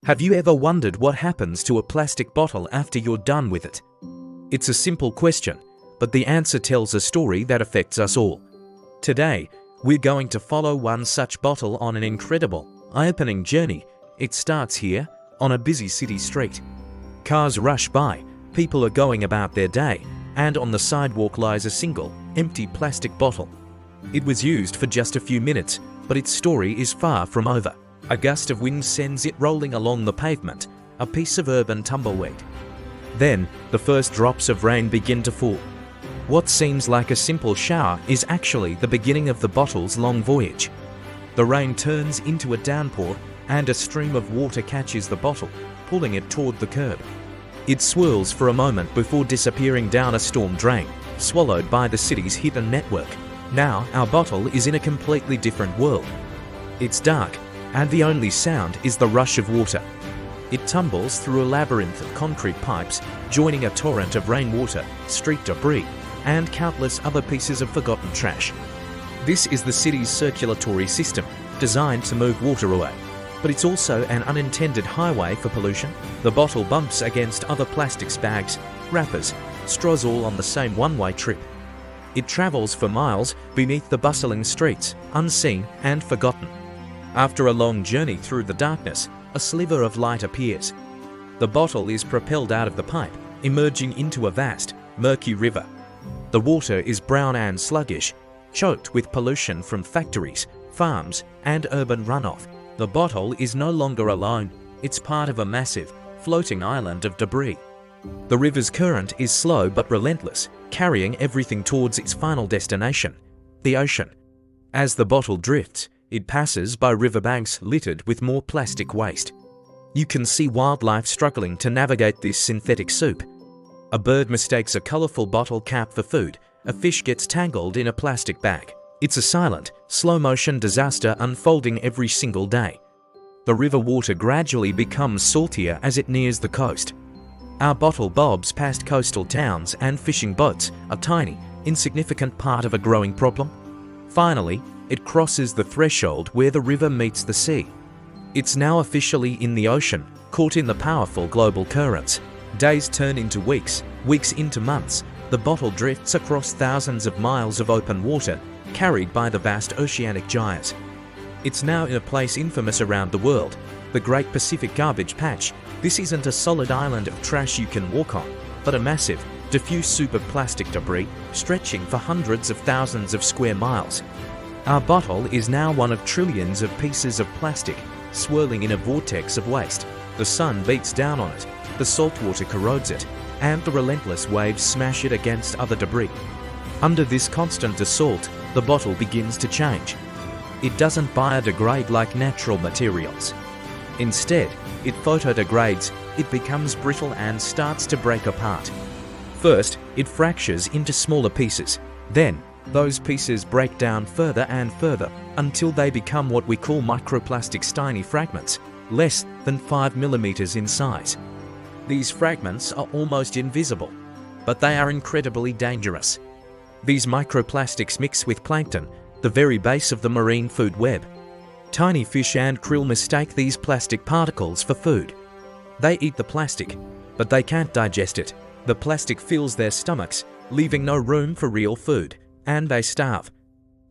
Have you ever wondered what happens to a plastic bottle after you're done with it? It's a simple question, but the answer tells a story that affects us all. Today, we're going to follow one such bottle on an incredible, eye-opening journey. It starts here, on a busy city street. Cars rush by, people are going about their day, and on the sidewalk lies a single, empty plastic bottle. It was used for just a few minutes, but its story is far from over. A gust of wind sends it rolling along the pavement, a piece of urban tumbleweed. Then, the first drops of rain begin to fall. What seems like a simple shower is actually the beginning of the bottle's long voyage. The rain turns into a downpour, and a stream of water catches the bottle, pulling it toward the curb. It swirls for a moment before disappearing down a storm drain, swallowed by the city's hidden network. Now, our bottle is in a completely different world. It's dark, and the only sound is the rush of water. It tumbles through a labyrinth of concrete pipes, joining a torrent of rainwater, street debris, and countless other pieces of forgotten trash. This is the city's circulatory system, designed to move water away. But it's also an unintended highway for pollution. The bottle bumps against other plastics, bags, wrappers, straws, all on the same one-way trip. It travels for miles beneath the bustling streets, unseen and forgotten. After a long journey through the darkness, a sliver of light appears. The bottle is propelled out of the pipe, emerging into a vast, murky river. The water is brown and sluggish, choked with pollution from factories, farms, and urban runoff. The bottle is no longer alone. It's part of a massive, floating island of debris. The river's current is slow but relentless, carrying everything towards its final destination, the ocean. As the bottle drifts, it passes by riverbanks littered with more plastic waste. You can see wildlife struggling to navigate this synthetic soup. A bird mistakes a colourful bottle cap for food. A fish gets tangled in a plastic bag. It's a silent, slow-motion disaster unfolding every single day. The river water gradually becomes saltier as it nears the coast. Our bottle bobs past coastal towns and fishing boats, a tiny, insignificant part of a growing problem. Finally, it crosses the threshold where the river meets the sea. It's now officially in the ocean, caught in the powerful global currents. Days turn into weeks, weeks into months. The bottle drifts across thousands of miles of open water, carried by the vast oceanic gyres. It's now in a place infamous around the world, the Great Pacific Garbage Patch. This isn't a solid island of trash you can walk on, but a massive, diffuse soup of plastic debris, stretching for hundreds of thousands of square miles. Our bottle is now one of trillions of pieces of plastic, swirling in a vortex of waste. The sun beats down on it, the salt water corrodes it, and the relentless waves smash it against other debris. Under this constant assault, the bottle begins to change. It doesn't biodegrade like natural materials. Instead, it photodegrades, it becomes brittle and starts to break apart. First, it fractures into smaller pieces. Then, those pieces break down further and further until they become what we call microplastics, tiny fragments, less than 5 millimeters in size. These fragments are almost invisible, but they are incredibly dangerous. These microplastics mix with plankton, the very base of the marine food web. Tiny fish and krill mistake these plastic particles for food. They eat the plastic, but they can't digest it. The plastic fills their stomachs, leaving no room for real food, and they starve.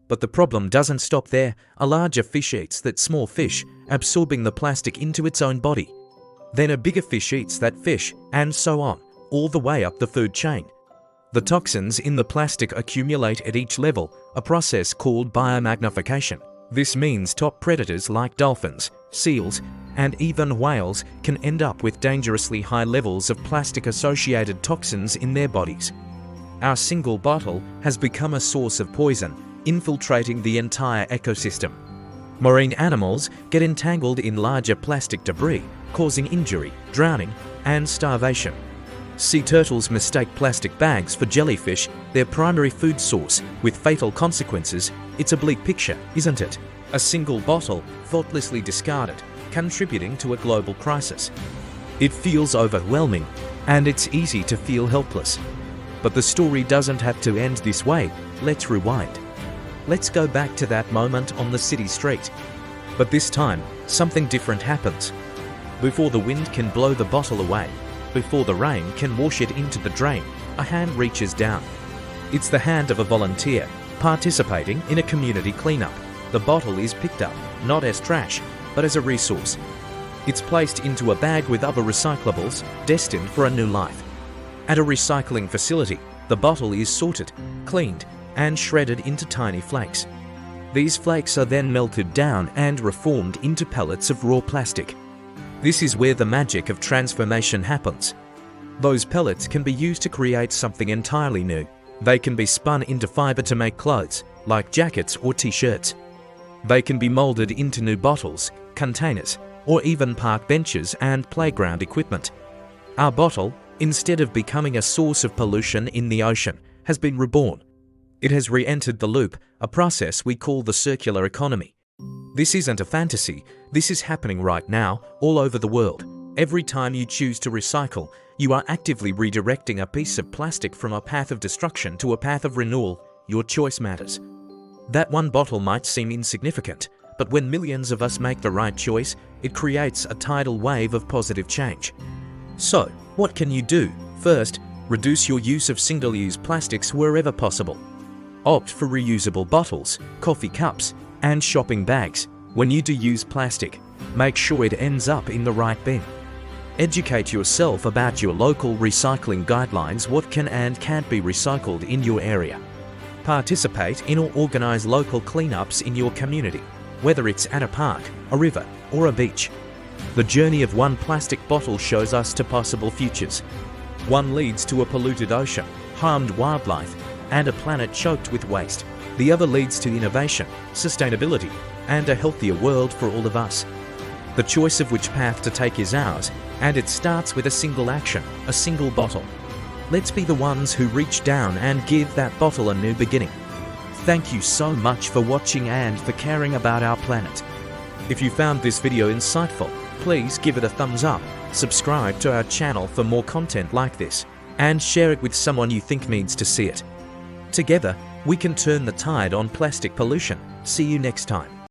But the problem doesn't stop there. A larger fish eats that small fish, absorbing the plastic into its own body. Then a bigger fish eats that fish, and so on, all the way up the food chain. The toxins in the plastic accumulate at each level, a process called biomagnification. This means top predators like dolphins, seals, and even whales can end up with dangerously high levels of plastic-associated toxins in their bodies. Our single bottle has become a source of poison, infiltrating the entire ecosystem. Marine animals get entangled in larger plastic debris, causing injury, drowning, and starvation. Sea turtles mistake plastic bags for jellyfish, their primary food source, with fatal consequences. It's a bleak picture, isn't it? A single bottle, thoughtlessly discarded, contributing to a global crisis. It feels overwhelming, and it's easy to feel helpless. But the story doesn't have to end this way. Let's rewind. Let's go back to that moment on the city street. But this time, something different happens. Before the wind can blow the bottle away, before the rain can wash it into the drain, a hand reaches down. It's the hand of a volunteer participating in a community cleanup. The bottle is picked up, not as trash, but as a resource. It's placed into a bag with other recyclables, destined for a new life. At a recycling facility, the bottle is sorted, cleaned, and shredded into tiny flakes. These flakes are then melted down and reformed into pellets of raw plastic. This is where the magic of transformation happens. Those pellets can be used to create something entirely new. They can be spun into fiber to make clothes, like jackets or t-shirts. They can be molded into new bottles, containers, or even park benches and playground equipment. Our bottle, instead of becoming a source of pollution in the ocean, has been reborn. It has re-entered the loop, a process we call the circular economy. This isn't a fantasy, this is happening right now, all over the world. Every time you choose to recycle, you are actively redirecting a piece of plastic from a path of destruction to a path of renewal. Your choice matters. That one bottle might seem insignificant, but when millions of us make the right choice, it creates a tidal wave of positive change. So, what can you do? First, reduce your use of single-use plastics wherever possible. Opt for reusable bottles, coffee cups, and shopping bags. When you do use plastic, make sure it ends up in the right bin. Educate yourself about your local recycling guidelines, what can and can't be recycled in your area. Participate in or organize local cleanups in your community, whether it's at a park, a river, or a beach. The journey of one plastic bottle shows us to possible futures. One leads to a polluted ocean, harmed wildlife, and a planet choked with waste. The other leads to innovation, sustainability, and a healthier world for all of us. The choice of which path to take is ours, and it starts with a single action, a single bottle. Let's be the ones who reach down and give that bottle a new beginning. Thank you so much for watching and for caring about our planet. If you found this video insightful, please give it a thumbs up, subscribe to our channel for more content like this, and share it with someone you think needs to see it. Together, we can turn the tide on plastic pollution. See you next time.